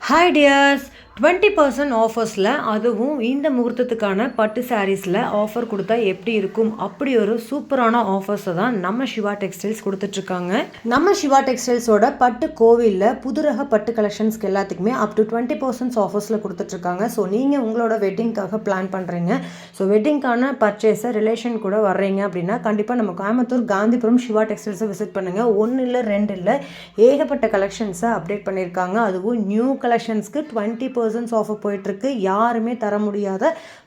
Hi dears, 20% ஆஃபர்ஸில் அதுவும் இந்த முகூர்த்தத்துக்கான பட்டு சாரீஸில் ஆஃபர் கொடுத்தா எப்படி இருக்கும், அப்படி ஒரு சூப்பரான ஆஃபர்ஸை தான் நம்ம சிவா டெக்ஸ்டைல்ஸ் கொடுத்துட்ருக்காங்க. நம்ம சிவா டெக்ஸ்டைல்ஸோட பட்டு கோவிலில் புதுரக பட்டு கலெக்ஷன்ஸ்க்கு எல்லாத்துக்குமே அப் டு 20% ஆஃபர்ஸில் கொடுத்துட்ருக்காங்க. ஸோ நீங்கள் உங்களோட வெட்டிங்காக பிளான் பண்ணுறீங்க, ஸோ வெட்டிங்கான பர்ச்சேஸை ரிலேஷன் கூட வர்றீங்க அப்படின்னா கண்டிப்பாக நம்ம கோயம்புத்தூர் காந்திபுரம் சிவா டெக்ஸ்டைல்ஸை விசிட் பண்ணுங்கள். 1 இல்லை 2 இல்லை ஏகப்பட்ட கலெக்ஷன்ஸை அப்டேட் பண்ணியிருக்காங்க. அதுவும் நியூ கலெக்ஷன்ஸ்க்கு 20% ஆஃபர் போயிட்டுருக்கு. யாருமே தர முடியாத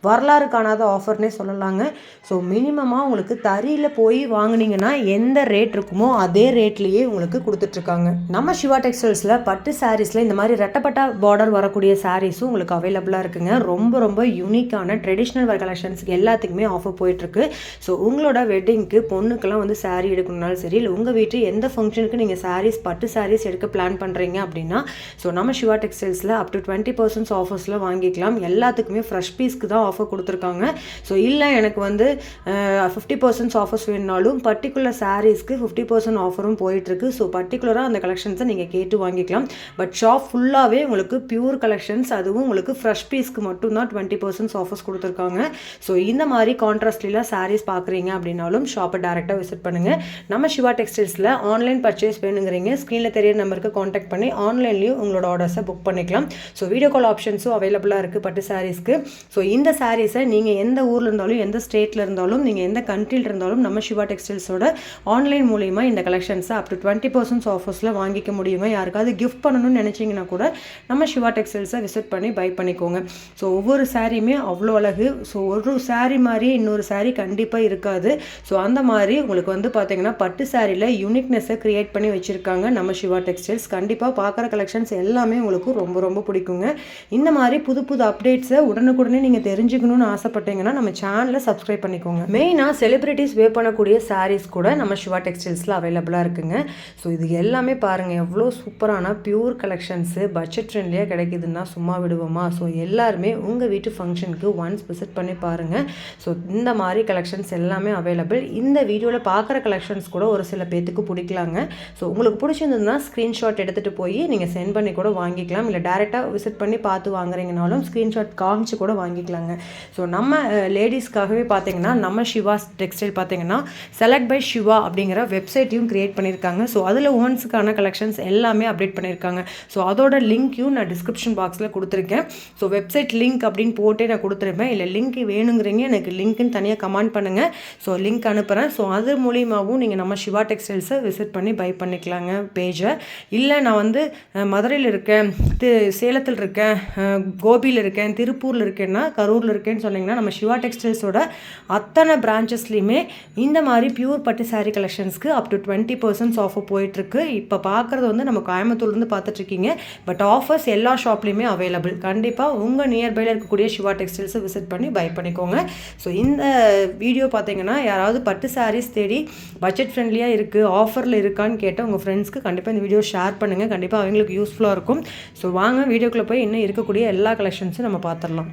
வரலாறு காணாத ஆஃபர்னே சொல்லலாங்க. ஸோ மினிமமாக உங்களுக்கு தறியில் போய் வாங்கினீங்கன்னா எந்த ரேட் இருக்குமோ அதே ரேட்லேயே உங்களுக்கு கொடுத்துட்ருக்காங்க. நம்ம சிவா டெக்ஸ்டைல்ஸில் பட்டு சாரீஸில் இந்த மாதிரி ரெட்டப்பட்டா பார்டர் வரக்கூடிய சாரீஸும் உங்களுக்கு அவைலபிளாக இருக்குங்க. ரொம்ப ரொம்ப யூனிக்கான ட்ரெடிஷ்னல் வேர் கலெக்ஷன்ஸ்க்கு எல்லாத்துக்குமே ஆஃபர் போயிட்டுருக்கு. ஸோ உங்களோட வெட்டிங்க்கு பொண்ணுக்கெல்லாம் வந்து சாரீ எடுக்கணும்னாலும் சரி, இல்லை உங்கள் வீட்டு எந்த ஃபங்க்ஷனுக்கு நீங்கள் சாரீஸ் பட்டு சாரீஸ் எடுக்க பிளான் பண்ணுறீங்க அப்படின்னா ஸோ நம்ம சிவா டெக்ஸ்டைல்ஸில் அப் டு 20% ஆஃபர்ஸில் வாங்கிக்கலாம். எல்லாத்துக்குமே ஃப்ரெஷ் பீஸ்க்கு தான் ஆஃபர் கொடுத்துருக்காங்க. ஸோ இல்லை எனக்கு வந்து 50% ஆஃபர்ஸ் வேணுனாலும் பர்டிகுலர் சாரீஸ்க்கு 50% ஆஃபரும் போயிட்டுருக்கு. ஸோ பர்டிகுலராக அந்த கலெக்ஷன்ஸை நீங்கள் கேட்டு வாங்கிக்கலாம். பட் ஷாப் ஃபுல்லாகவே உங்களுக்கு பியூர் கலெக்ஷன்ஸ், அதுவும் உங்களுக்கு ஃப்ரெஷ் பீஸ்க்கு மட்டும்தான் 20% ஆஃபர்ஸ் கொடுத்துருக்காங்க. ஸோ இந்த மாதிரி கான்ட்ராஸ்ட்லாம் சாரீஸ் பார்க்குறீங்க அப்படின்னாலும் ஷாப்பை டேரெக்டாக விசிட் பண்ணுங்கள். நம்ம சிவா டெக்ஸ்டைல்ஸில் ஆன்லைன் பர்ச்சேஸ் வேணுங்கிறீங்க, ஸ்க்ரீனில் தெரிய நம்பருக்கு காண்டாக்ட் பண்ணி ஆன்லைன்லேயும் உங்களோட ஆர்டர்ஸை புக் பண்ணிக்கலாம். ஸோ வீடியோ கால் ஆப்ஷன்ஸும் அவைலபிளாக இருக்குது பட்டு சாரீஸ்க்கு. ஸோ இந்த சாரீஸை நீங்கள் எந்த ஊரில் இருந்தாலும், எந்த ஸ்டேட்டில் இருந்தாலும், நீங்கள் எந்த கண்ட்ரியில் இருந்தாலும் நம்ம சிவா டெக்ஸ்டைல்ஸோட ஆன்லைன் மூலிமா இந்த கலெக்ஷன்ஸை அப் டு 20% ஆஃபர்ஸில் வாங்கிக்க முடியுங்க. யாருக்காவது கிஃப்ட் பண்ணணும்னு நினச்சிங்கன்னா கூட நம்ம சிவா டெக்ஸ்டைல்ஸை விசிட் பண்ணி பை பண்ணிக்கோங்க. ஸோ ஒவ்வொரு சாரியுமே அவ்வளோ அழகு. ஸோ ஒரு சாரீ மாதிரியே இன்னொரு சாரீ கண்டிப்பாக இருக்காது. ஸோ அந்த மாதிரி உங்களுக்கு வந்து பார்த்தீங்கன்னா பட்டு சாரியில் யூனிக்னஸை க்ரியேட் பண்ணி வச்சுருக்காங்க நம்ம சிவா டெக்ஸ்டைல்ஸ். கண்டிப்பாக பார்க்குற கலெக்ஷன்ஸ் எல்லாமே உங்களுக்கு ரொம்ப ரொம்ப பிடிக்குங்க. இந்த மாதிரி புது புது அப்டேட்ஸை உடனுக்குடனே நீங்கள் தெரிஞ்சுக்கணும்னு ஆசைப்பட்டீங்கன்னா நம்ம சேனலை சப்ஸ்கிரைப் பண்ணிக்கோங்க. மெயினாக செலிபிரிட்டிஸ் வே பண்ணக்கூடிய சாரீஸ் கூட நம்ம சிவா டெக்ஸ்டைல்ஸில் அவைலபிளாக இருக்குங்க. ஸோ இது எல்லாமே பாருங்கள் எவ்வளோ சூப்பரான பியூர் கலெக்ஷன்ஸு பட்ஜெட் ஃப்ரெண்ட்லியாக கிடைக்குதுன்னா சும்மா விடுவோமா. ஸோ எல்லாருமே உங்கள் வீட்டு ஃபங்க்ஷனுக்கு ஒன்ஸ் விசிட் பண்ணி பாருங்கள். ஸோ இந்த மாதிரி கலெக்ஷன்ஸ் எல்லாமே அவைலபிள். இந்த வீடியோவில் பார்க்குற கலெக்ஷன்ஸ் கூட ஒரு சில பேத்துக்கு பிடிக்கலாங்க. ஸோ உங்களுக்கு பிடிச்சிருந்ததுன்னா ஸ்க்ரீன்ஷாட் எடுத்துகிட்டு போய் நீங்கள் சென்ட் பண்ணி கூட வாங்கிக்கலாம். இல்லை டேரெக்டாக விசிட் பண்ணி பார்த்து வாங்குறீங்கனாலும் ஸ்க்ரீன்ஷாட் காமிச்சு கூட வாங்கிக்கலாங்க. ஸோ நம்ம லேடிஸ்க்காகவே பார்த்தீங்கன்னா நம்ம சிவா டெக்ஸ்டைல் பார்த்தீங்கன்னா செலக்ட் பை சிவா அப்படிங்கிற வெப்சைட்டையும் கிரியேட் பண்ணியிருக்காங்க. ஸோ அதில் உமன்ஸுக்கான கலெக்ஷன்ஸ் எல்லாமே அப்டேட் பண்ணியிருக்காங்க. ஸோ அதோட லிங்க்கையும் நான் டிஸ்கிரிப்ஷன் பாக்ஸில் கொடுத்துருக்கேன். ஸோ வெப்சைட் லிங்க் அப்படின்னு போட்டே நான் கொடுத்துருப்பேன். இல்லை லிங்க் வேணுங்கிறீங்க எனக்கு லிங்க்குன்னு தனியாக கமெண்ட் பண்ணுங்கள். ஸோ லிங்க் அனுப்புகிறேன். ஸோ அது மூலியமாகவும் நீங்கள் நம்ம சிவா டெக்ஸ்டைல்ஸை விசிட் பண்ணி பை பண்ணிக்கலாங்க பேஜை. இல்லை நான் வந்து மதுரையில் இருக்கேன், சேலத்தில் இருக்கேன், கோபியில் இருக்கேன், திருப்பூரில் இருக்கேன்னா, கரூரில் இருக்கேன்னு சொன்னீங்கன்னா நம்ம சிவா டெக்ஸ்டைல்ஸோட அத்தனை பிரான்ச்சஸ்லையுமே இந்த மாதிரி பியூர் பட்டு சாரீ கலெக்ஷன்ஸ்க்கு அப் டு 20% ஆஃபர் போயிட்டுருக்கு. இப்போ பார்க்குறது வந்து நம்ம கோயம்புத்தூர்லேருந்து பார்த்துட்ருக்கீங்க. பட் ஆஃபர்ஸ் எல்லா ஷாப்லேயுமே அவைலபிள். கண்டிப்பாக உங்கள் நியர்பையில் இருக்கக்கூடிய சிவா டெக்ஸ்டைல்ஸை விசிட் பண்ணி பை பண்ணிக்கோங்க. ஸோ இந்த வீடியோ பார்த்தீங்கன்னா யாராவது பட்டு சாரீஸ் தேடி பட்ஜெட் ஃப்ரெண்ட்லியாக இருக்குது, ஆஃபரில் இருக்கான்னு கேட்டால் உங்கள் ஃப்ரெண்ட்ஸ்க்கு கண்டிப்பாக இந்த வீடியோ ஷேர் பண்ணுங்கள். கண்டிப்பாக அவங்களுக்கு யூஸ்ஃபுல்லாக இருக்கும். ஸோ வாங்க வீடியோக்குள்ளே போய் இன்னும் இருக்கக்கூடிய எல்லா கலெக்ஷன்ஸும் நம்ம பார்த்துடலாம்.